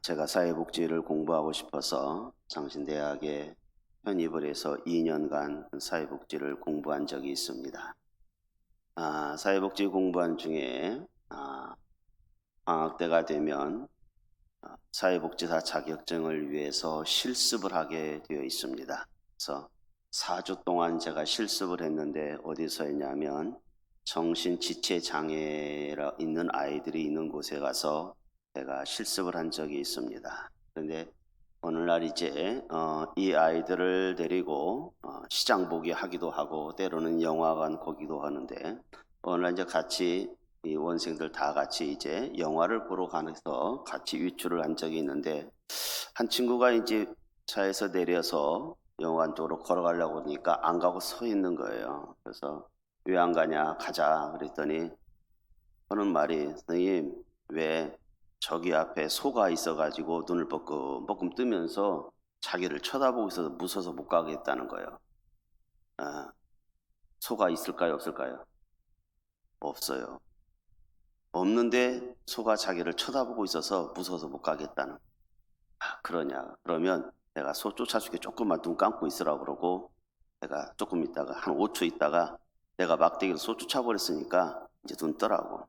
제가 사회복지를 공부하고 싶어서 장신대학에 편입을 해서 2년간 사회복지를 공부한 적이 있습니다. 사회복지 공부한 중에 방학 때가 되면 사회복지사 자격증을 위해서 실습을 하게 되어 있습니다. 그래서 4주 동안 제가 실습을 했는데 어디서 했냐면 정신지체장애가 있는 아이들이 있는 곳에 가서 제가 실습을 한 적이 있습니다. 그런데 오늘날 이제 이 아이들을 데리고 시장 보기 하기도 하고 때로는 영화관 보기도 하는데 오늘날 이제 같이 이 원생들 다 같이 이제 영화를 보러 가면서 같이 외출을 한 적이 있는데 한 친구가 이제 차에서 내려서 영화관 쪽으로 걸어가려고 하니까 안 가고 서 있는 거예요. 그래서 왜 안 가냐, 가자 그랬더니 하는 말이, 선생님 왜 저기 앞에 소가 있어가지고 눈을 뻐끔뻐끔 뜨면서 자기를 쳐다보고 있어서 무서워서 못 가겠다는 거예요. 소가 있을까요, 없을까요? 없어요. 없는데 소가 자기를 쳐다보고 있어서 무서워서 못 가겠다는. 그러냐, 그러면 내가 소 쫓아줄게, 조금만 눈 감고 있으라고 그러고 내가 조금 있다가 한 5초 있다가 내가 막대기로 소 쫓아버렸으니까 이제 눈 떠라고.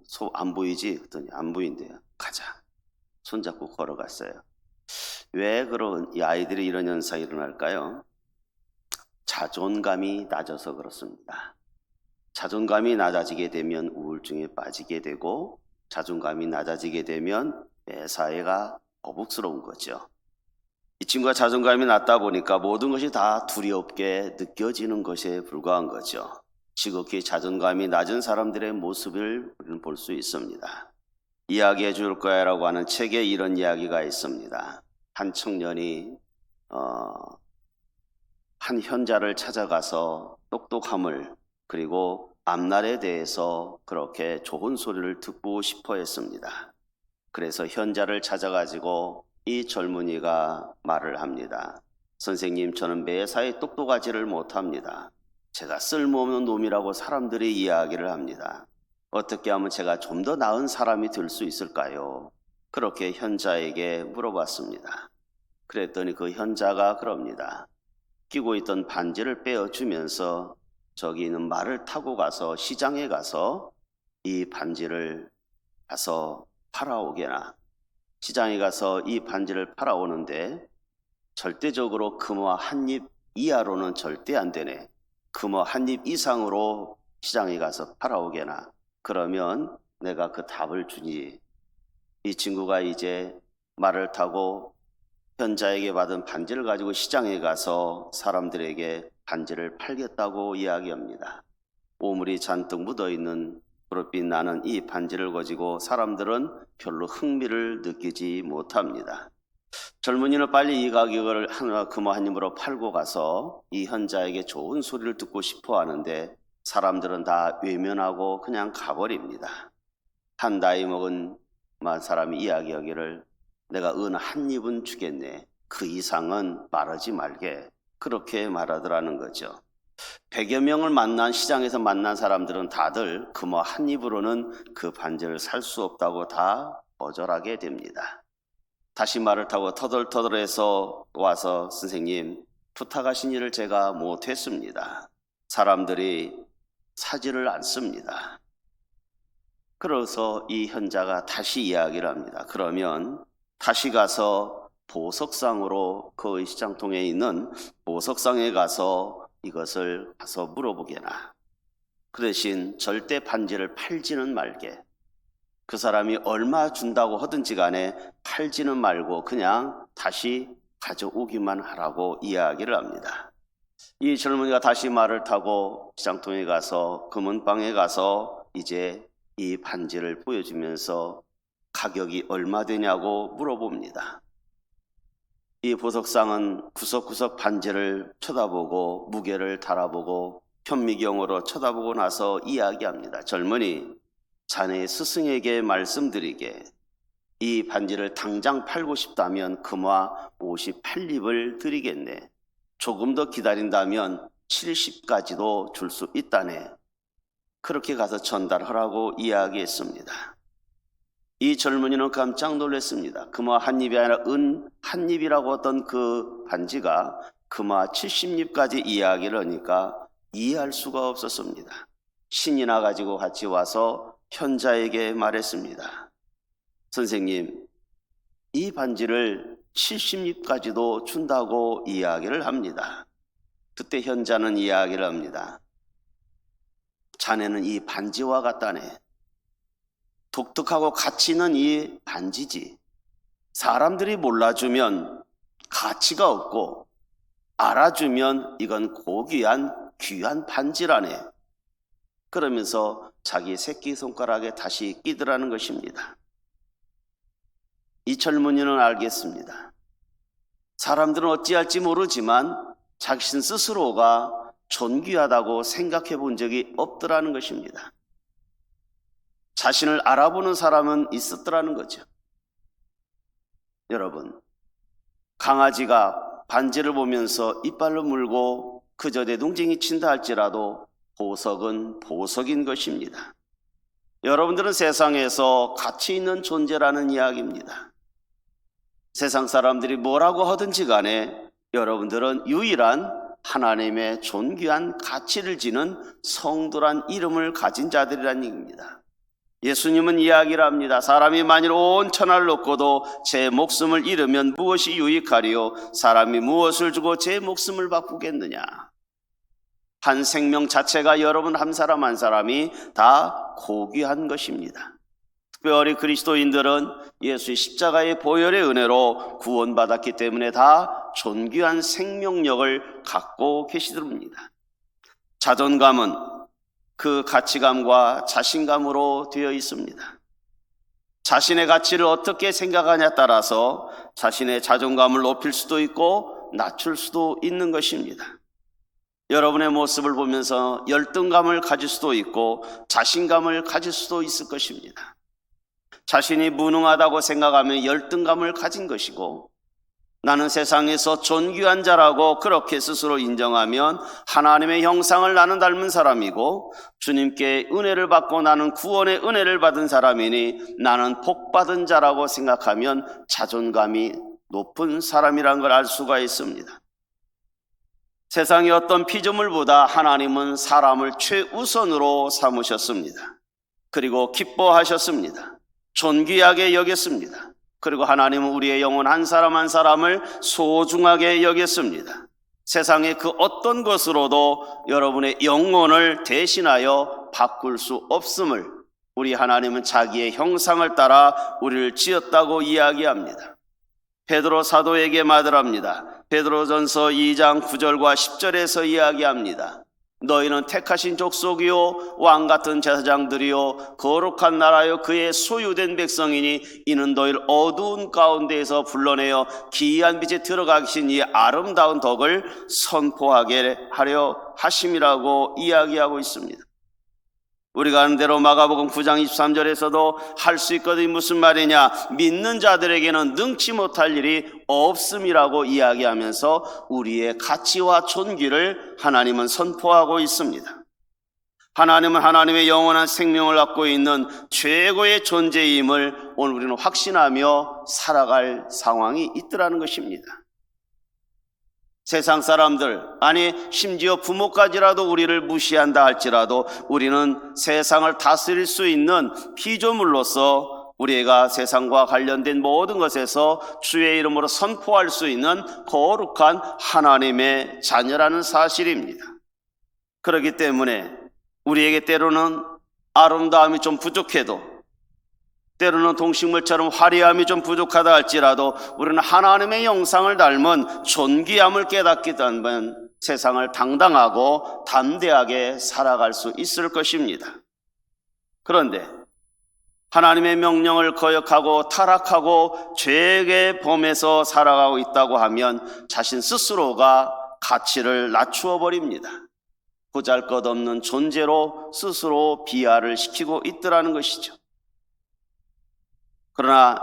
소 안 보이지? 그랬더니 안 보인대요. 가자. 손잡고 걸어갔어요. 왜 그런 이 아이들이 이런 현상이 일어날까요? 자존감이 낮아서 그렇습니다. 자존감이 낮아지게 되면 우울증에 빠지게 되고 자존감이 낮아지게 되면 사회가 거북스러운 거죠. 이 친구가 자존감이 낮다 보니까 모든 것이 다 두렵게 느껴지는 것에 불과한 거죠. 지극히 자존감이 낮은 사람들의 모습을 우리는 볼 수 있습니다. 이야기해 줄 거야 라고 하는 책에 이런 이야기가 있습니다. 한 청년이 한 현자를 찾아가서 똑똑함을 그리고 앞날에 대해서 그렇게 좋은 소리를 듣고 싶어 했습니다. 그래서 현자를 찾아가지고 이 젊은이가 말을 합니다. 선생님, 저는 매사에 똑똑하지를 못합니다. 제가 쓸모없는 놈이라고 사람들이 이야기를 합니다. 어떻게 하면 제가 좀 더 나은 사람이 될 수 있을까요? 그렇게 현자에게 물어봤습니다. 그랬더니 그 현자가 그럽니다. 끼고 있던 반지를 빼어주면서 저기 있는 말을 타고 가서 시장에 가서 이 반지를 가서 팔아오게나. 시장에 가서 이 반지를 팔아오는데 절대적으로 금화 한 입 이하로는 절대 안 되네. 금화 한 입 이상으로 시장에 가서 팔아오게나. 그러면 내가 그 답을 주니. 이 친구가 이제 말을 타고 현자에게 받은 반지를 가지고 시장에 가서 사람들에게 반지를 팔겠다고 이야기합니다. 오물이 잔뜩 묻어있는 푸릇빛 나는 이 반지를 가지고 사람들은 별로 흥미를 느끼지 못합니다. 젊은이는 빨리 이 가격을 금화 한 입으로 팔고 가서 이 현자에게 좋은 소리를 듣고 싶어 하는데 사람들은 다 외면하고 그냥 가버립니다. 한 나이 먹은 사람이 이야기하기를 내가 은 한 입은 주겠네. 그 이상은 말하지 말게. 그렇게 말하더라는 거죠. 100여 명을 만난 시장에서 만난 사람들은 다들 금화 한 입으로는 그 반지를 살 수 없다고 다 거절하게 됩니다. 다시 말을 타고 터덜터덜해서 와서 선생님, 부탁하신 일을 제가 못했습니다. 사람들이 사지를 않습니다. 그래서 이 현자가 다시 이야기를 합니다. 그러면 다시 가서 보석상으로 그 시장통에 있는 보석상에 가서 이것을 가서 물어보게나. 그 대신 절대 반지를 팔지는 말게. 그 사람이 얼마 준다고 하든지 간에 팔지는 말고 그냥 다시 가져오기만 하라고 이야기를 합니다. 이 젊은이가 다시 말을 타고 시장통에 가서 금은방에 가서 이제 이 반지를 보여주면서 가격이 얼마 되냐고 물어봅니다. 이 보석상은 구석구석 반지를 쳐다보고 무게를 달아보고 현미경으로 쳐다보고 나서 이야기합니다. 젊은이, 자네 스승에게 말씀드리게 이 반지를 당장 팔고 싶다면 금화 58립을 드리겠네. 조금 더 기다린다면 70까지도 줄 수 있다네. 그렇게 가서 전달하라고 이야기했습니다. 이 젊은이는 깜짝 놀랐습니다. 금화 한 입이 아니라 은 한 입이라고 했던 그 반지가 금화 70입까지 이야기를 하니까 이해할 수가 없었습니다. 신이 나가지고 같이 와서 현자에게 말했습니다. 선생님, 이 반지를 70입까지도 준다고 이야기를 합니다. 그때 현자는 이야기를 합니다. 자네는 이 반지와 같다네. 독특하고 가치 있는 이 반지지. 사람들이 몰라주면 가치가 없고 알아주면 이건 고귀한 귀한 반지라네. 그러면서 자기 새끼손가락에 다시 끼더라는 것입니다. 이 젊은이는 알겠습니다. 사람들은 어찌할지 모르지만 자신 스스로가 존귀하다고 생각해 본 적이 없더라는 것입니다. 자신을 알아보는 사람은 있었더라는 거죠. 여러분, 강아지가 반지를 보면서 이빨로 물고 그저 내동쟁이 친다 할지라도 보석은 보석인 것입니다. 여러분들은 세상에서 가치 있는 존재라는 이야기입니다. 세상 사람들이 뭐라고 하든지 간에 여러분들은 유일한 하나님의 존귀한 가치를 지닌 성도란 이름을 가진 자들이라는 얘기입니다. 예수님은 이야기를 합니다. 사람이 만일 온 천하를 얻고도 제 목숨을 잃으면 무엇이 유익하리요? 사람이 무엇을 주고 제 목숨을 바꾸겠느냐? 한 생명 자체가 여러분 한 사람 한 사람이 다 고귀한 것입니다. 특별히 그리스도인들은 예수의 십자가의 보혈의 은혜로 구원받았기 때문에 다 존귀한 생명력을 갖고 계시답니다. 자존감은 그 가치감과 자신감으로 되어 있습니다. 자신의 가치를 어떻게 생각하냐에 따라서 자신의 자존감을 높일 수도 있고 낮출 수도 있는 것입니다. 여러분의 모습을 보면서 열등감을 가질 수도 있고 자신감을 가질 수도 있을 것입니다. 자신이 무능하다고 생각하면 열등감을 가진 것이고, 나는 세상에서 존귀한 자라고 그렇게 스스로 인정하면 하나님의 형상을 나는 닮은 사람이고, 주님께 은혜를 받고 나는 구원의 은혜를 받은 사람이니 나는 복받은 자라고 생각하면 자존감이 높은 사람이라는 걸 알 수가 있습니다. 세상의 어떤 피조물보다 하나님은 사람을 최우선으로 삼으셨습니다. 그리고 기뻐하셨습니다. 존귀하게 여겼습니다. 그리고 하나님은 우리의 영혼 한 사람 한 사람을 소중하게 여겼습니다. 세상의 그 어떤 것으로도 여러분의 영혼을 대신하여 바꿀 수 없음을 우리 하나님은 자기의 형상을 따라 우리를 지었다고 이야기합니다. 베드로 사도에게 말합니다. 베드로전서 2장 9절과 10절에서 이야기합니다. 너희는 택하신 족속이요 왕같은 제사장들이요 거룩한 나라요 그의 소유된 백성이니 이는 너희를 어두운 가운데에서 불러내어 기이한 빛에 들어가 계신 이 아름다운 덕을 선포하게 하려 하심이라고 이야기하고 있습니다. 우리가 아는 대로 마가복음 9장 23절에서도 할 수 있거든 무슨 말이냐, 믿는 자들에게는 능치 못할 일이 없음이라고 이야기하면서 우리의 가치와 존귀를 하나님은 선포하고 있습니다. 하나님은 하나님의 영원한 생명을 갖고 있는 최고의 존재임을 오늘 우리는 확신하며 살아갈 상황이 있더라는 것입니다. 세상 사람들, 아니 심지어 부모까지라도 우리를 무시한다 할지라도 우리는 세상을 다스릴 수 있는 피조물로서 우리가 세상과 관련된 모든 것에서 주의 이름으로 선포할 수 있는 거룩한 하나님의 자녀라는 사실입니다. 그렇기 때문에 우리에게 때로는 아름다움이 좀 부족해도, 때로는 동식물처럼 화려함이 좀 부족하다 할지라도 우리는 하나님의 형상을 닮은 존귀함을 깨닫기 때문에 세상을 당당하고 담대하게 살아갈 수 있을 것입니다. 그런데 하나님의 명령을 거역하고 타락하고 죄의 범에서 살아가고 있다고 하면 자신 스스로가 가치를 낮추어 버립니다. 보잘것없는 존재로 스스로 비하를 시키고 있더라는 것이죠. 그러나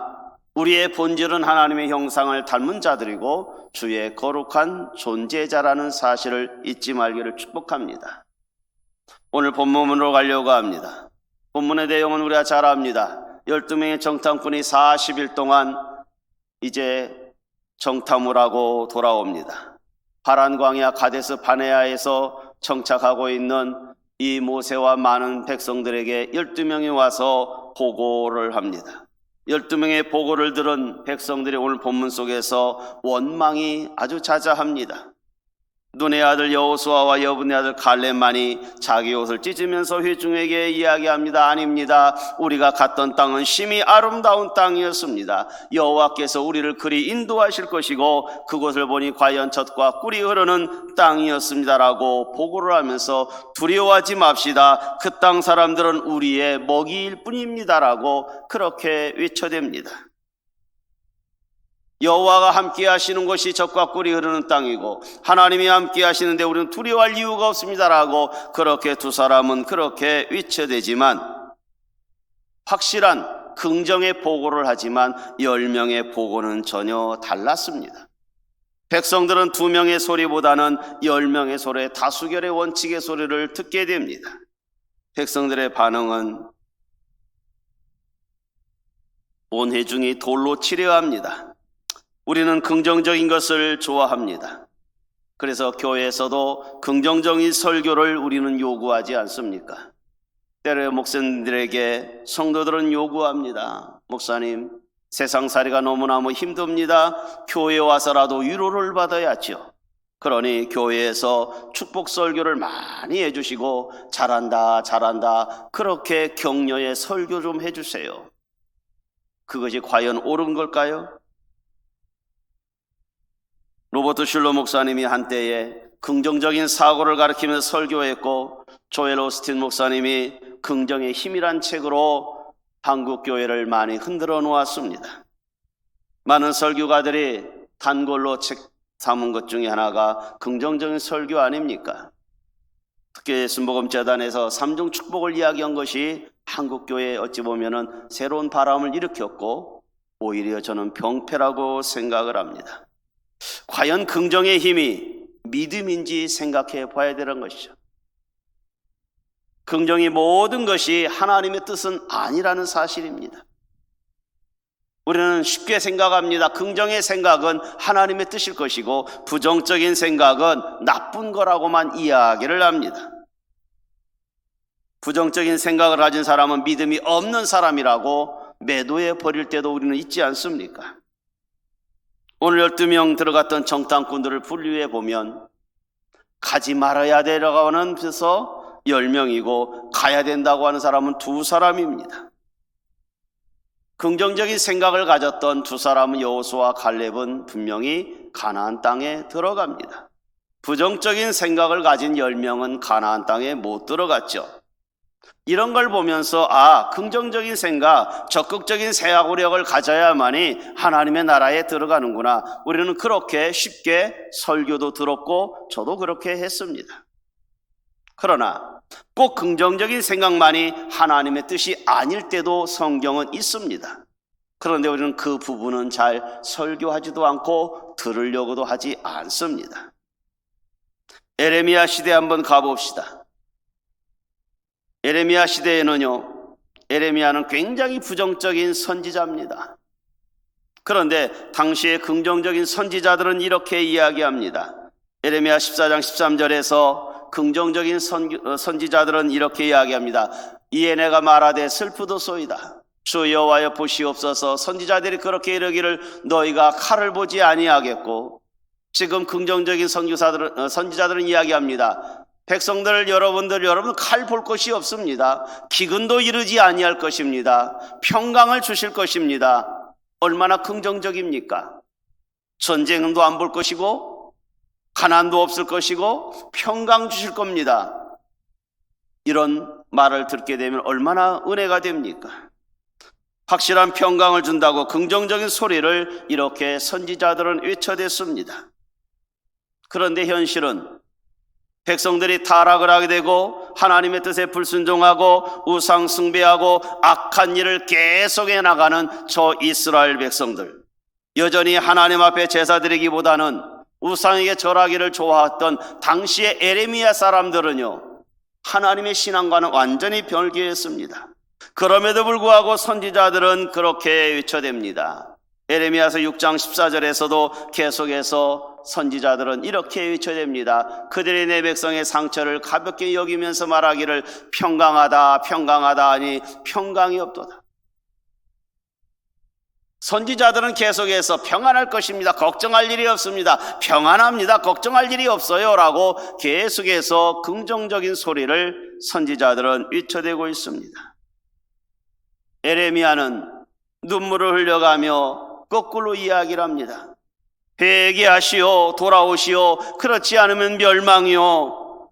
우리의 본질은 하나님의 형상을 닮은 자들이고 주의 거룩한 존재자라는 사실을 잊지 말기를 축복합니다. 오늘 본문으로 가려고 합니다. 본문의 내용은 우리가 잘 압니다. 12명의 정탐꾼이 40일 동안 이제 정탐을 하고 돌아옵니다. 파란 광야 가데스 바네아에서 정착하고 있는 이 모세와 많은 백성들에게 12명이 와서 보고를 합니다. 12명의 보고를 들은 백성들이 오늘 본문 속에서 원망이 아주 자자합니다. 눈의 아들 여호수아와 여분의 아들 갈렙만이 자기 옷을 찢으면서 회중에게 이야기합니다. 아닙니다. 우리가 갔던 땅은 심히 아름다운 땅이었습니다. 여호와께서 우리를 그리 인도하실 것이고 그곳을 보니 과연 젖과 꿀이 흐르는 땅이었습니다라고 보고를 하면서 두려워하지 맙시다. 그 땅 사람들은 우리의 먹이일 뿐입니다라고 그렇게 외쳐댑니다. 여호와가 함께 하시는 곳이 젖과 꿀이 흐르는 땅이고 하나님이 함께 하시는데 우리는 두려워할 이유가 없습니다라고 그렇게 두 사람은 그렇게 외쳐대지만 확실한 긍정의 보고를 하지만 10명의 보고는 전혀 달랐습니다. 백성들은 2명의 소리보다는 10명의 소리, 다수결의 원칙의 소리를 듣게 됩니다. 백성들의 반응은 온 회중이 돌로 치려 합니다. 우리는 긍정적인 것을 좋아합니다. 그래서 교회에서도 긍정적인 설교를 우리는 요구하지 않습니까? 때로 목사님들에게 성도들은 요구합니다. 목사님, 세상살이가 너무너무 힘듭니다. 교회에 와서라도 위로를 받아야죠. 그러니 교회에서 축복 설교를 많이 해주시고 잘한다 잘한다 그렇게 격려의 설교 좀 해주세요. 그것이 과연 옳은 걸까요? 로버트 슐러 목사님이 한때에 긍정적인 사고를 가르치면서 설교했고 조엘 오스틴 목사님이 긍정의 힘이란 책으로 한국 교회를 많이 흔들어 놓았습니다. 많은 설교가들이 단골로 책 삼은 것 중에 하나가 긍정적인 설교 아닙니까? 특히 순복음재단에서 3중 축복을 이야기한 것이 한국 교회에 어찌 보면은 새로운 바람을 일으켰고 오히려 저는 병폐라고 생각을 합니다. 과연 긍정의 힘이 믿음인지 생각해 봐야 되는 것이죠. 긍정이 모든 것이 하나님의 뜻은 아니라는 사실입니다. 우리는 쉽게 생각합니다. 긍정의 생각은 하나님의 뜻일 것이고 부정적인 생각은 나쁜 거라고만 이야기를 합니다. 부정적인 생각을 가진 사람은 믿음이 없는 사람이라고 매도해 버릴 때도 우리는 있지 않습니까? 오늘 12명 들어갔던 정탐꾼들을 분류해 보면 가지 말아야 되라고 하는 데서 10명이고 가야 된다고 하는 사람은 2사람입니다. 긍정적인 생각을 가졌던 2사람은 여호수아와 갈렙은 분명히 가나안 땅에 들어갑니다. 부정적인 생각을 가진 10명은 가나안 땅에 못 들어갔죠. 이런 걸 보면서 긍정적인 생각, 적극적인 생각력을 가져야만이 하나님의 나라에 들어가는구나. 우리는 그렇게 쉽게 설교도 들었고 저도 그렇게 했습니다. 그러나 꼭 긍정적인 생각만이 하나님의 뜻이 아닐 때도 성경은 있습니다. 그런데 우리는 그 부분은 잘 설교하지도 않고 들으려고도 하지 않습니다. 에레미야 시대에 한번 가봅시다. 에레미야 시대에는요, 에레미야는 굉장히 부정적인 선지자입니다. 그런데 당시의 긍정적인 선지자들은 이렇게 이야기합니다. 에레미야 14장 13절에서 긍정적인 선지자들은 이렇게 이야기합니다. 이에 내가 말하되 슬프도소이다. 주 여호와여 보시옵소서. 선지자들이 그렇게 이르기를 너희가 칼을 보지 아니하겠고, 지금 긍정적인 선지자들은 이야기합니다. 백성들 여러분 칼 볼 것이 없습니다. 기근도 이르지 아니할 것입니다. 평강을 주실 것입니다. 얼마나 긍정적입니까? 전쟁도 안 볼 것이고 가난도 없을 것이고 평강 주실 겁니다. 이런 말을 듣게 되면 얼마나 은혜가 됩니까? 확실한 평강을 준다고 긍정적인 소리를 이렇게 선지자들은 외쳐댔습니다. 그런데 현실은 백성들이 타락을 하게 되고 하나님의 뜻에 불순종하고 우상 숭배하고 악한 일을 계속해 나가는 저 이스라엘 백성들, 여전히 하나님 앞에 제사 드리기보다는 우상에게 절하기를 좋아했던 당시의 에레미야 사람들은요, 하나님의 신앙과는 완전히 별개했습니다. 그럼에도 불구하고 선지자들은 그렇게 외쳐댑니다. 에레미야서 6장 14절에서도 계속해서 선지자들은 이렇게 외쳐댑니다. 그들이 내 백성의 상처를 가볍게 여기면서 말하기를 평강하다 평강하다 하니 평강이 없도다. 선지자들은 계속해서 평안할 것입니다. 걱정할 일이 없습니다. 평안합니다. 걱정할 일이 없어요 라고 계속해서 긍정적인 소리를 선지자들은 외쳐대고 있습니다. 에레미야는 눈물을 흘려가며 거꾸로 이야기를 합니다. 회개하시오 돌아오시오 그렇지 않으면 멸망이요.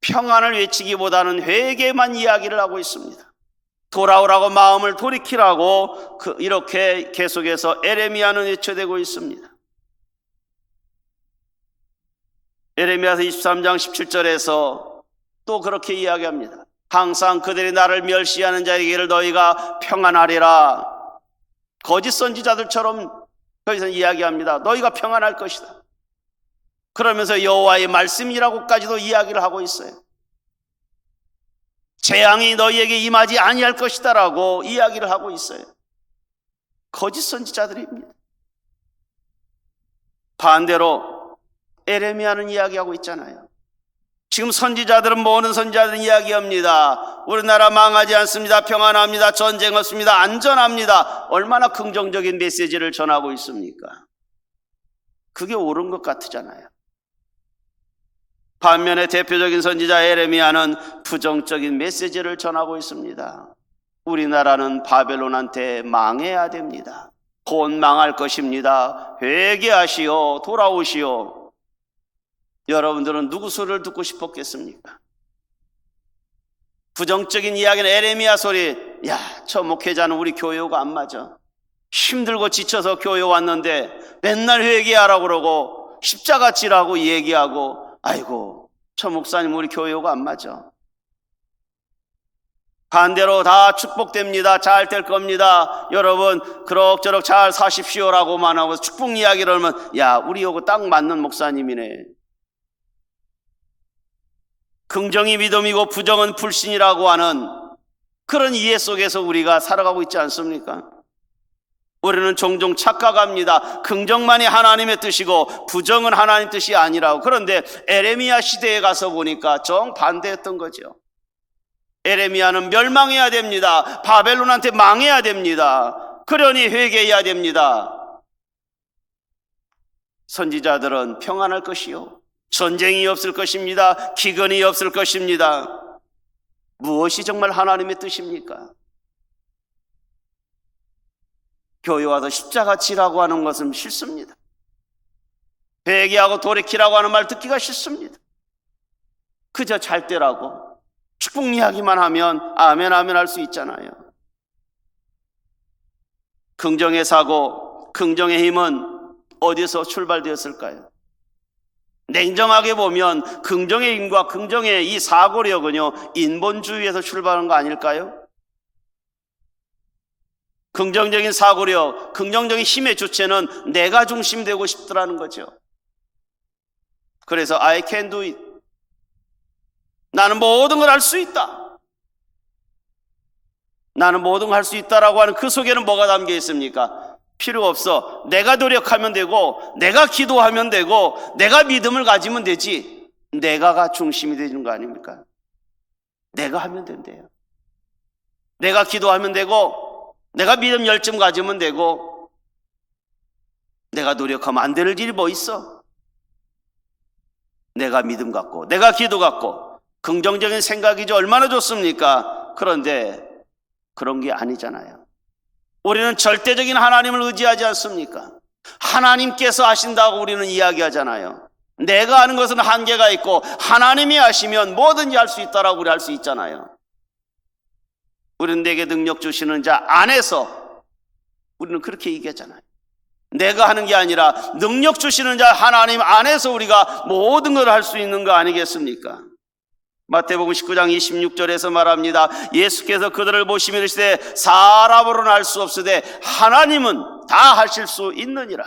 평안을 외치기보다는 회개만 이야기를 하고 있습니다. 돌아오라고 마음을 돌이키라고 이렇게 계속해서 에레미야는 외쳐대고 있습니다. 에레미야서 23장 17절에서 또 그렇게 이야기합니다. 항상 그들이 나를 멸시하는 자에게를 너희가 평안하리라. 거짓 선지자들처럼 거기서 이야기합니다. 너희가 평안할 것이다. 그러면서 여호와의 말씀이라고까지도 이야기를 하고 있어요. 재앙이 너희에게 임하지 아니할 것이다 라고 이야기를 하고 있어요. 거짓 선지자들입니다. 반대로 에레미야는 이야기하고 있잖아요. 지금 선지자들은 모든 선지자들은 이야기합니다. 우리나라 망하지 않습니다. 평안합니다. 전쟁 없습니다. 안전합니다. 얼마나 긍정적인 메시지를 전하고 있습니까? 그게 옳은 것 같잖아요. 반면에 대표적인 선지자 에레미야는 부정적인 메시지를 전하고 있습니다. 우리나라는 바벨론한테 망해야 됩니다. 곧 망할 것입니다. 회개하시오 돌아오시오. 여러분들은 누구 소리를 듣고 싶었겠습니까? 부정적인 이야기는 에레미야 소리. 야, 저 목회자는 우리 교회가 안 맞아. 힘들고 지쳐서 교회 왔는데 맨날 회개하라고 그러고 십자가 지라고 얘기하고 아이고 저 목사님 우리 교회가 안 맞아. 반대로 다 축복됩니다. 잘 될 겁니다. 여러분 그럭저럭 잘 사십시오라고만 하고 축복 이야기를 하면 야 우리 요거 딱 맞는 목사님이네. 긍정이 믿음이고 부정은 불신이라고 하는 그런 이해 속에서 우리가 살아가고 있지 않습니까? 우리는 종종 착각합니다. 긍정만이 하나님의 뜻이고 부정은 하나님 뜻이 아니라고. 그런데 에레미야 시대에 가서 보니까 정반대였던 거죠. 에레미야는 멸망해야 됩니다. 바벨론한테 망해야 됩니다. 그러니 회개해야 됩니다. 선지자들은 평안할 것이요 전쟁이 없을 것입니다. 기근이 없을 것입니다. 무엇이 정말 하나님의 뜻입니까? 교회 와서 십자가 지라고 하는 것은 싫습니다. 회개하고 돌이키라고 하는 말 듣기가 싫습니다. 그저 잘 되라고 축복 이야기만 하면 아멘 아멘 할 수 있잖아요. 긍정의 사고, 긍정의 힘은 어디서 출발되었을까요? 냉정하게 보면 긍정의 힘과 긍정의 이 사고력은요 인본주의에서 출발한 거 아닐까요? 긍정적인 사고력, 긍정적인 힘의 주체는 내가 중심되고 싶더라는 거죠. 그래서 I can do it. 나는 모든 걸 할 수 있다. 나는 모든 걸 할 수 있다라고 하는 그 속에는 뭐가 담겨 있습니까? 필요 없어. 내가 노력하면 되고 내가 기도하면 되고 내가 믿음을 가지면 되지. 내가가 중심이 되는 거 아닙니까? 내가 하면 된대요. 내가 기도하면 되고 내가 믿음 열정 가지면 되고 내가 노력하면 안 되는 일이 뭐 있어? 내가 믿음 갖고 내가 기도 갖고 긍정적인 생각이죠. 얼마나 좋습니까? 그런데 그런 게 아니잖아요. 우리는 절대적인 하나님을 의지하지 않습니까? 하나님께서 하신다고 우리는 이야기하잖아요. 내가 하는 것은 한계가 있고 하나님이 하시면 뭐든지 할 수 있다라고 우리 할 수 있잖아요. 우리는 내게 능력 주시는 자 안에서 우리는 그렇게 얘기하잖아요. 내가 하는 게 아니라 능력 주시는 자 하나님 안에서 우리가 모든 걸 할 수 있는 거 아니겠습니까? 마태복음 19장 26절에서 말합니다. 예수께서 그들을 보시며 이르시되 사람으로는 할 수 없으되 하나님은 다 하실 수 있느니라.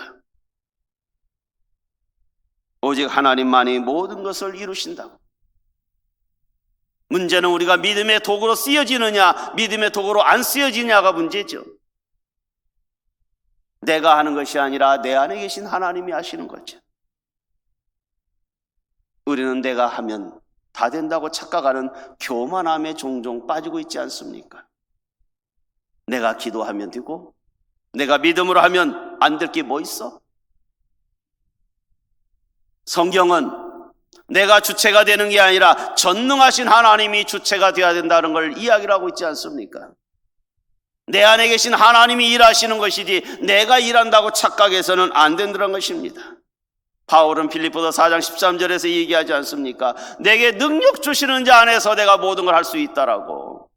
오직 하나님만이 모든 것을 이루신다고. 문제는 우리가 믿음의 도구로 쓰여지느냐, 믿음의 도구로 안 쓰여지냐가 문제죠. 내가 하는 것이 아니라 내 안에 계신 하나님이 하시는 거죠. 우리는 내가 하면 다 된다고 착각하는 교만함에 종종 빠지고 있지 않습니까? 내가 기도하면 되고, 내가 믿음으로 하면 안 될 게 뭐 있어? 성경은 내가 주체가 되는 게 아니라 전능하신 하나님이 주체가 되어야 된다는 걸 이야기를 하고 있지 않습니까? 내 안에 계신 하나님이 일하시는 것이지 내가 일한다고 착각해서는 안 된다는 것입니다. 바울은 빌립보서 4장 13절에서 얘기하지 않습니까? 내게 능력 주시는 자 안에서 내가 모든 걸 할 수 있다라고.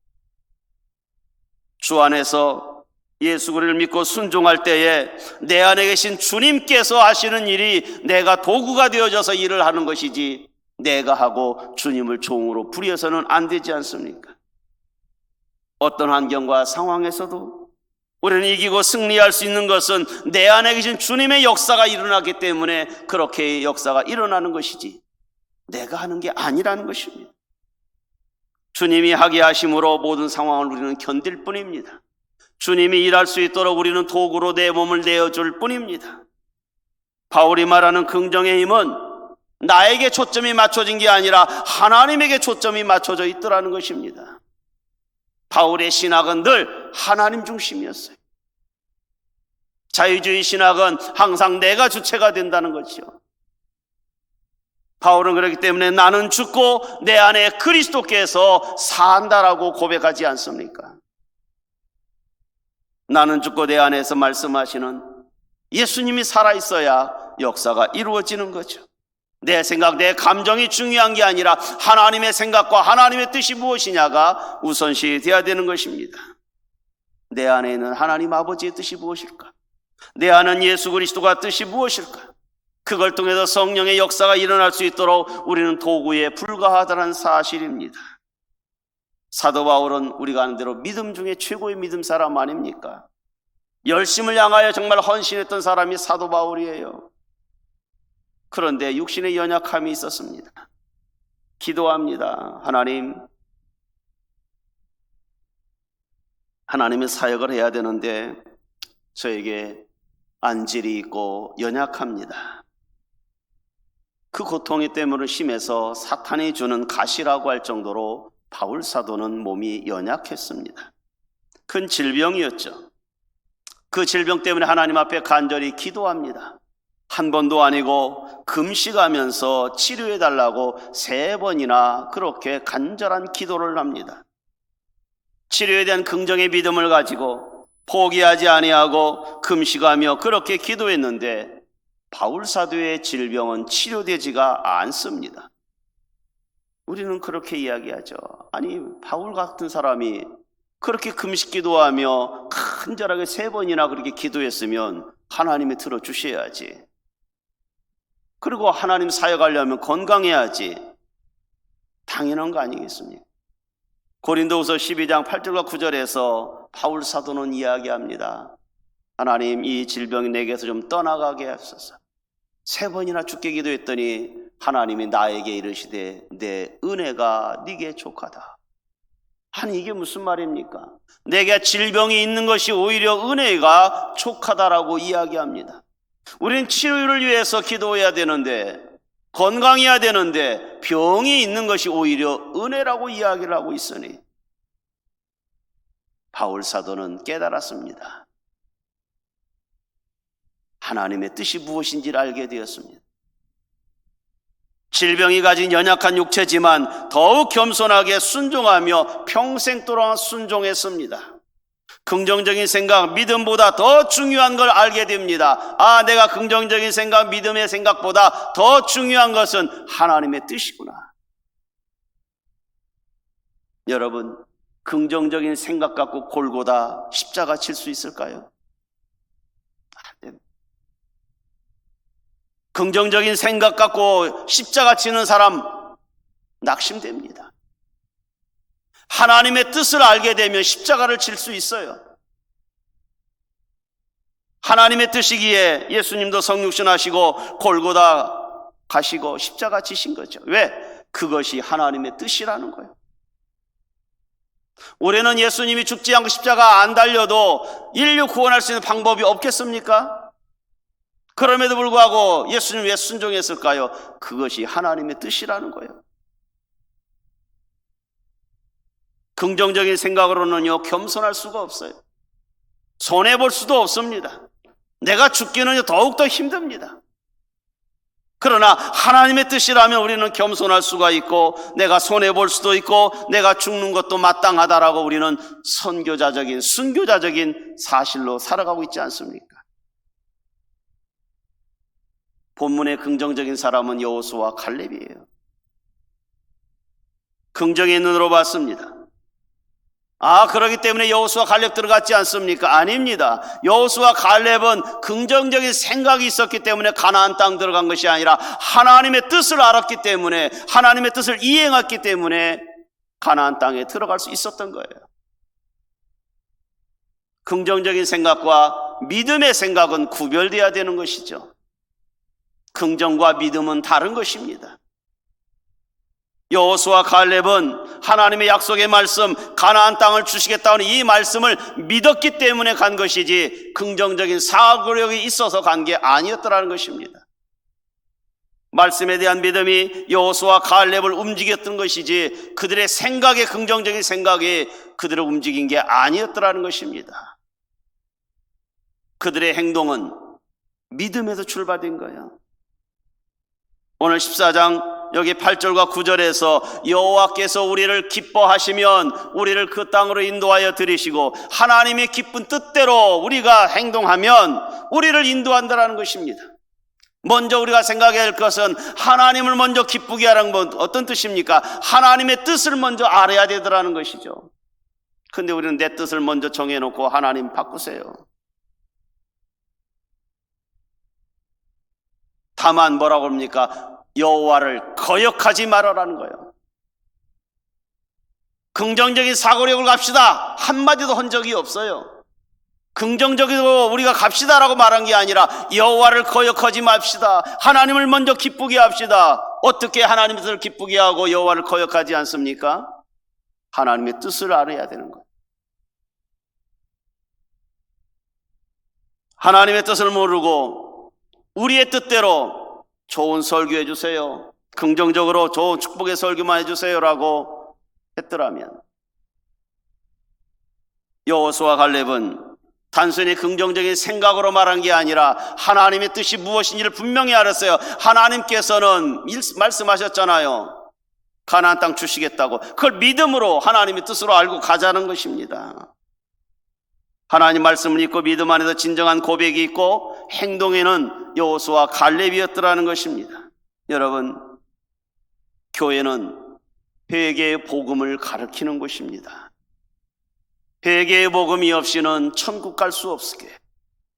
주 안에서 예수 그리스도를 믿고 순종할 때에 내 안에 계신 주님께서 하시는 일이 내가 도구가 되어져서 일을 하는 것이지 내가 하고 주님을 종으로 부려서는 안 되지 않습니까? 어떤 환경과 상황에서도 우리는 이기고 승리할 수 있는 것은 내 안에 계신 주님의 역사가 일어나기 때문에 그렇게 역사가 일어나는 것이지 내가 하는 게 아니라는 것입니다. 주님이 하게 하심으로 모든 상황을 우리는 견딜 뿐입니다. 주님이 일할 수 있도록 우리는 도구로 내 몸을 내어줄 뿐입니다. 바울이 말하는 긍정의 힘은 나에게 초점이 맞춰진 게 아니라 하나님에게 초점이 맞춰져 있더라는 것입니다. 바울의 신학은 늘 하나님 중심이었어요. 자유주의 신학은 항상 내가 주체가 된다는 것이죠. 바울은 그렇기 때문에 나는 죽고 내 안에 그리스도께서 산다라고 고백하지 않습니까? 나는 죽고 내 안에서 말씀하시는 예수님이 살아있어야 역사가 이루어지는 거죠. 내 생각, 내 감정이 중요한 게 아니라 하나님의 생각과 하나님의 뜻이 무엇이냐가 우선시 되어야 되는 것입니다. 내 안에 있는 하나님 아버지의 뜻이 무엇일까? 내 안은 예수 그리스도가 뜻이 무엇일까? 그걸 통해서 성령의 역사가 일어날 수 있도록 우리는 도구에 불과하다는 사실입니다. 사도 바울은 우리가 아는 대로 믿음 중에 최고의 믿음 사람 아닙니까? 열심을 향하여 정말 헌신했던 사람이 사도 바울이에요. 그런데 육신의 연약함이 있었습니다. 기도합니다. 하나님의 사역을 해야 되는데 저에게 안질이 있고 연약합니다. 그 고통이 때문에 심해서 사탄이 주는 가시라고 할 정도로 바울 사도는 몸이 연약했습니다. 큰 질병이었죠. 그 질병 때문에 하나님 앞에 간절히 기도합니다. 한 번도 아니고 금식하면서 치료해달라고 3번이나 그렇게 간절한 기도를 합니다. 치료에 대한 긍정의 믿음을 가지고 포기하지 아니하고 금식하며 그렇게 기도했는데 바울 사도의 질병은 치료되지가 않습니다. 우리는 그렇게 이야기하죠. 아니, 바울 같은 사람이 그렇게 금식 기도하며 간절하게 3번이나 그렇게 기도했으면 하나님이 들어주셔야지. 그리고 하나님 사역하려면 건강해야지. 당연한 거 아니겠습니까? 고린도후서 12장 8절과 9절에서 바울 사도는 이야기합니다. 하나님, 이 질병이 내게서 좀 떠나가게 하소서. 3번이나 죽게 기도했더니 하나님이 나에게 이르시되 내 은혜가 네게 족하다. 아니, 이게 무슨 말입니까? 내게 질병이 있는 것이 오히려 은혜가 족하다라고 이야기합니다. 우리는 치료를 위해서 기도해야 되는데, 건강해야 되는데 병이 있는 것이 오히려 은혜라고 이야기를 하고 있으니 바울 사도는 깨달았습니다. 하나님의 뜻이 무엇인지를 알게 되었습니다. 질병이 가진 연약한 육체지만 더욱 겸손하게 순종하며 평생 동안 순종했습니다. 긍정적인 생각, 믿음보다 더 중요한 걸 알게 됩니다. 아, 내가 긍정적인 생각, 믿음의 생각보다 더 중요한 것은 하나님의 뜻이구나. 여러분, 긍정적인 생각 갖고 골고다 십자가 칠 수 있을까요? 안 됩니다. 긍정적인 생각 갖고 십자가 치는 사람 낙심됩니다. 하나님의 뜻을 알게 되면 십자가를 칠 수 있어요. 하나님의 뜻이기에 예수님도 성육신 하시고 골고다 가시고 십자가 지신 거죠. 왜? 그것이 하나님의 뜻이라는 거예요. 우리는 예수님이 죽지 않고 십자가 안 달려도 인류 구원할 수 있는 방법이 없겠습니까? 그럼에도 불구하고 예수님 왜 순종했을까요? 그것이 하나님의 뜻이라는 거예요. 긍정적인 생각으로는요, 겸손할 수가 없어요. 손해볼 수도 없습니다. 내가 죽기는 더욱더 힘듭니다. 그러나 하나님의 뜻이라면 우리는 겸손할 수가 있고, 내가 손해볼 수도 있고, 내가 죽는 것도 마땅하다라고 우리는 선교자적인, 순교자적인 사실로 살아가고 있지 않습니까? 본문의 긍정적인 사람은 여호수아와 갈렙이에요. 긍정의 눈으로 봤습니다. 그러기 때문에 여호수아 갈렙 들어갔지 않습니까? 아닙니다. 여호수아 갈렙은 긍정적인 생각이 있었기 때문에 가나안 땅 들어간 것이 아니라 하나님의 뜻을 알았기 때문에, 하나님의 뜻을 이행했기 때문에 가나안 땅에 들어갈 수 있었던 거예요. 긍정적인 생각과 믿음의 생각은 구별되어야 되는 것이죠. 긍정과 믿음은 다른 것입니다. 여호수아 갈렙은 하나님의 약속의 말씀, 가나안 땅을 주시겠다는 이 말씀을 믿었기 때문에 간 것이지 긍정적인 사고력이 있어서 간 게 아니었더라는 것입니다. 말씀에 대한 믿음이 여호수아 갈렙을 움직였던 것이지 그들의 생각의 긍정적인 생각이 그들을 움직인 게 아니었더라는 것입니다. 그들의 행동은 믿음에서 출발된 거예요. 오늘 14장 여기 8절과 9절에서 여호와께서 우리를 기뻐하시면 우리를 그 땅으로 인도하여 들이시고 하나님의 기쁜 뜻대로 우리가 행동하면 우리를 인도한다는 것입니다. 먼저 우리가 생각해야 할 것은 하나님을 먼저 기쁘게 하라는 건 어떤 뜻입니까? 하나님의 뜻을 먼저 알아야 되더라는 것이죠. 근데 우리는 내 뜻을 먼저 정해놓고 하나님 바꾸세요. 다만 뭐라고 합니까? 여호와를 거역하지 말아라는 거예요. 긍정적인 사고력을 갑시다 한마디도 한 적이 없어요. 긍정적으로 우리가 갑시다라고 말한 게 아니라 여호와를 거역하지 맙시다. 하나님을 먼저 기쁘게 합시다. 어떻게 하나님의 뜻을 기쁘게 하고 여호와를 거역하지 않습니까? 하나님의 뜻을 알아야 되는 거예요. 하나님의 뜻을 모르고 우리의 뜻대로 좋은 설교해 주세요, 긍정적으로 좋은 축복의 설교만 해주세요라고 했더라면 여호수아 갈렙은 단순히 긍정적인 생각으로 말한 게 아니라 하나님의 뜻이 무엇인지를 분명히 알았어요. 하나님께서는 말씀하셨잖아요. 가나안 땅 주시겠다고. 그걸 믿음으로 하나님의 뜻으로 알고 가자는 것입니다. 하나님 말씀을 믿고 믿음 안에서 진정한 고백이 있고 행동에는 여호수아 갈렙이었더라는 것입니다. 여러분, 교회는 회개의 복음을 가르치는 곳입니다. 회개의 복음이 없이는 천국 갈 수 없게,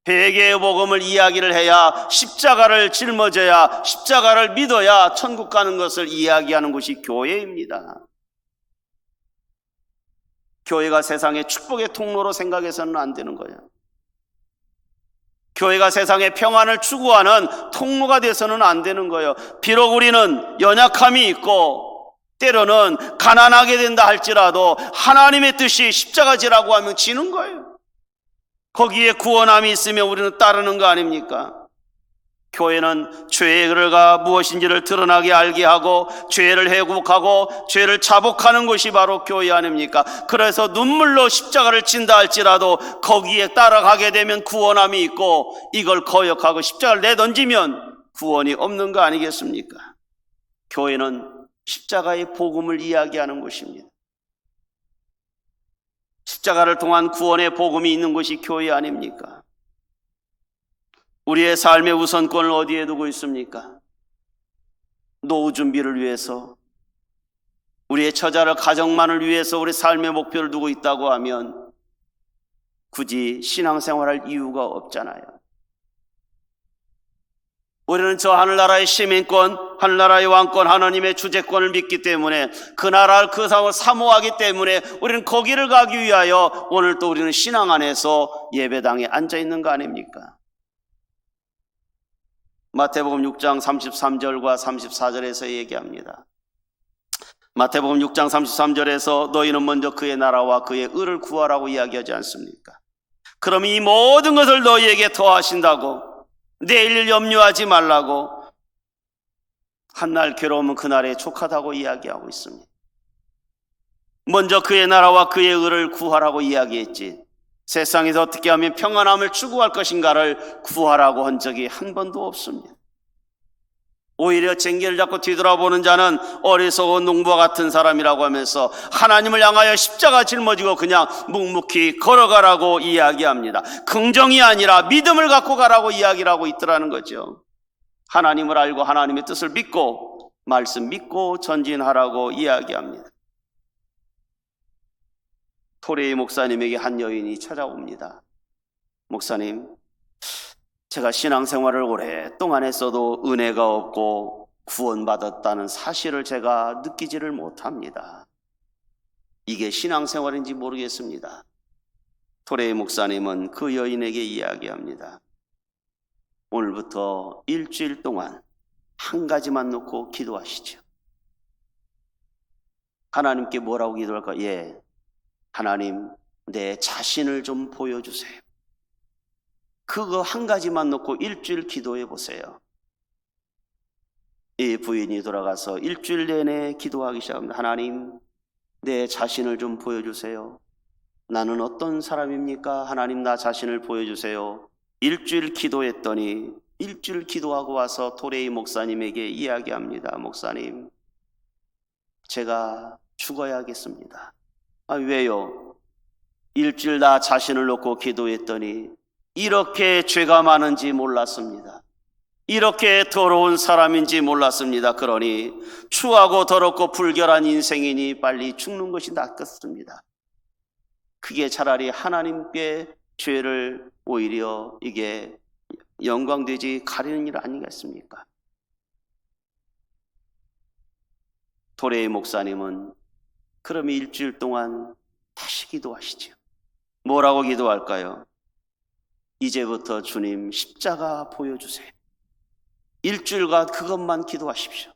회개의 복음을 이야기를 해야, 십자가를 짊어져야, 십자가를 믿어야 천국 가는 것을 이야기하는 곳이 교회입니다. 교회가 세상의 축복의 통로로 생각해서는 안 되는 거예요. 교회가 세상의 평안을 추구하는 통로가 돼서는 안 되는 거예요. 비록 우리는 연약함이 있고 때로는 가난하게 된다 할지라도 하나님의 뜻이 십자가지라고 하면 지는 거예요. 거기에 구원함이 있으면 우리는 따르는 거 아닙니까? 교회는 죄가 무엇인지를 드러나게 알게 하고 죄를 회복하고 죄를 자복하는 것이 바로 교회 아닙니까? 그래서 눈물로 십자가를 진다 할지라도 거기에 따라가게 되면 구원함이 있고 이걸 거역하고 십자가를 내던지면 구원이 없는 거 아니겠습니까? 교회는 십자가의 복음을 이야기하는 곳입니다. 십자가를 통한 구원의 복음이 있는 곳이 교회 아닙니까? 우리의 삶의 우선권을 어디에 두고 있습니까? 노후 준비를 위해서, 우리의 처자를 가정만을 위해서 우리 삶의 목표를 두고 있다고 하면 굳이 신앙생활할 이유가 없잖아요. 우리는 저 하늘나라의 시민권, 하늘나라의 왕권, 하나님의 주재권을 믿기 때문에 그 나라를 그 상을 사모하기 때문에 우리는 거기를 가기 위하여 오늘 또 우리는 신앙 안에서 예배당에 앉아 있는 거 아닙니까? 마태복음 6장 33절과 34절에서 얘기합니다. 마태복음 6장 33절에서 너희는 먼저 그의 나라와 그의 의를 구하라고 이야기하지 않습니까? 그럼 이 모든 것을 너희에게 더하신다고, 내일 염려하지 말라고, 한날 괴로우면 그날에 족하다고 이야기하고 있습니다. 먼저 그의 나라와 그의 의를 구하라고 이야기했지, 세상에서 어떻게 하면 평안함을 추구할 것인가를 구하라고 한 적이 한 번도 없습니다. 오히려 쟁기를 잡고 뒤돌아보는 자는 어리석은 농부와 같은 사람이라고 하면서 하나님을 향하여 십자가 짊어지고 그냥 묵묵히 걸어가라고 이야기합니다. 긍정이 아니라 믿음을 갖고 가라고 이야기를 하고 있더라는 거죠. 하나님을 알고 하나님의 뜻을 믿고 말씀 믿고 전진하라고 이야기합니다. 토레이 목사님에게 한 여인이 찾아옵니다. 목사님, 제가 신앙생활을 오랫동안 했어도 은혜가 없고 구원받았다는 사실을 제가 느끼지를 못합니다. 이게 신앙생활인지 모르겠습니다. 토레이 목사님은 그 여인에게 이야기합니다. 오늘부터 일주일 동안 한 가지만 놓고 기도하시죠. 하나님께 뭐라고 기도할까? 하나님, 내 자신을 좀 보여주세요. 그거 한 가지만 놓고 일주일 기도해 보세요. 이 부인이 돌아가서 일주일 내내 기도하기 시작합니다. 하나님, 내 자신을 좀 보여주세요. 나는 어떤 사람입니까? 하나님, 나 자신을 보여주세요. 일주일 기도했더니 일주일 기도하고 와서 토레이 목사님에게 이야기합니다. 목사님, 제가 죽어야겠습니다. 왜요? 일주일 나 자신을 놓고 기도했더니 이렇게 죄가 많은지 몰랐습니다. 이렇게 더러운 사람인지 몰랐습니다. 그러니 추하고 더럽고 불결한 인생이니 빨리 죽는 것이 낫겠습니다. 그게 차라리 하나님께 죄를 오히려 이게 영광되지 가리는 일 아니겠습니까? 토레이 목사님은 그럼 일주일 동안 다시 기도하시죠. 뭐라고 기도할까요? 이제부터 주님 십자가 보여주세요. 일주일간 그것만 기도하십시오.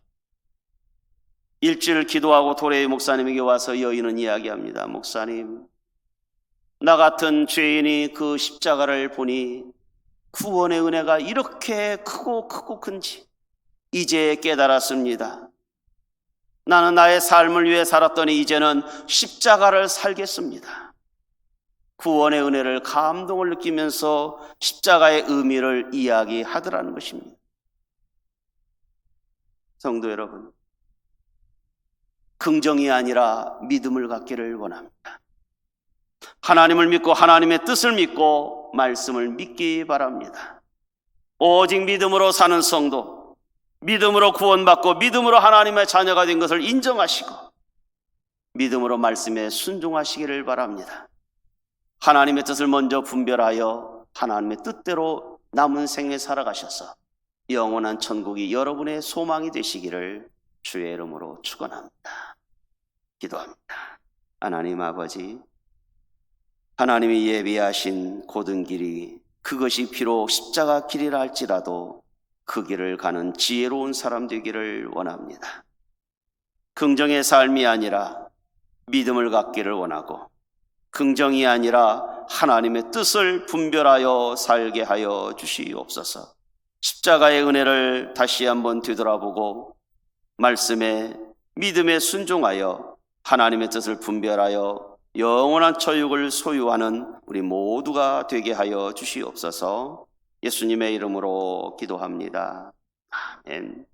일주일 기도하고 토레이 목사님에게 와서 여인은 이야기합니다. 목사님, 나 같은 죄인이 그 십자가를 보니 구원의 은혜가 이렇게 크고 큰지 이제 깨달았습니다. 나는 나의 삶을 위해 살았더니 이제는 십자가를 살겠습니다. 구원의 은혜를 감동을 느끼면서 십자가의 의미를 이야기하더라는 것입니다. 성도 여러분, 긍정이 아니라 믿음을 갖기를 원합니다. 하나님을 믿고 하나님의 뜻을 믿고 말씀을 믿기 바랍니다. 오직 믿음으로 사는 성도, 믿음으로 구원받고 믿음으로 하나님의 자녀가 된 것을 인정하시고 믿음으로 말씀에 순종하시기를 바랍니다. 하나님의 뜻을 먼저 분별하여 하나님의 뜻대로 남은 생에 살아가셔서 영원한 천국이 여러분의 소망이 되시기를 주의 이름으로 축원합니다. 기도합니다. 하나님 아버지, 하나님이 예비하신 고든 길이 그것이 비록 십자가 길이라 할지라도 그 길을 가는 지혜로운 사람 되기를 원합니다. 긍정의 삶이 아니라 믿음을 갖기를 원하고 긍정이 아니라 하나님의 뜻을 분별하여 살게 하여 주시옵소서. 십자가의 은혜를 다시 한번 되돌아보고 말씀에 믿음에 순종하여 하나님의 뜻을 분별하여 영원한 처육을 소유하는 우리 모두가 되게 하여 주시옵소서. 예수님의 이름으로 기도합니다. 아멘.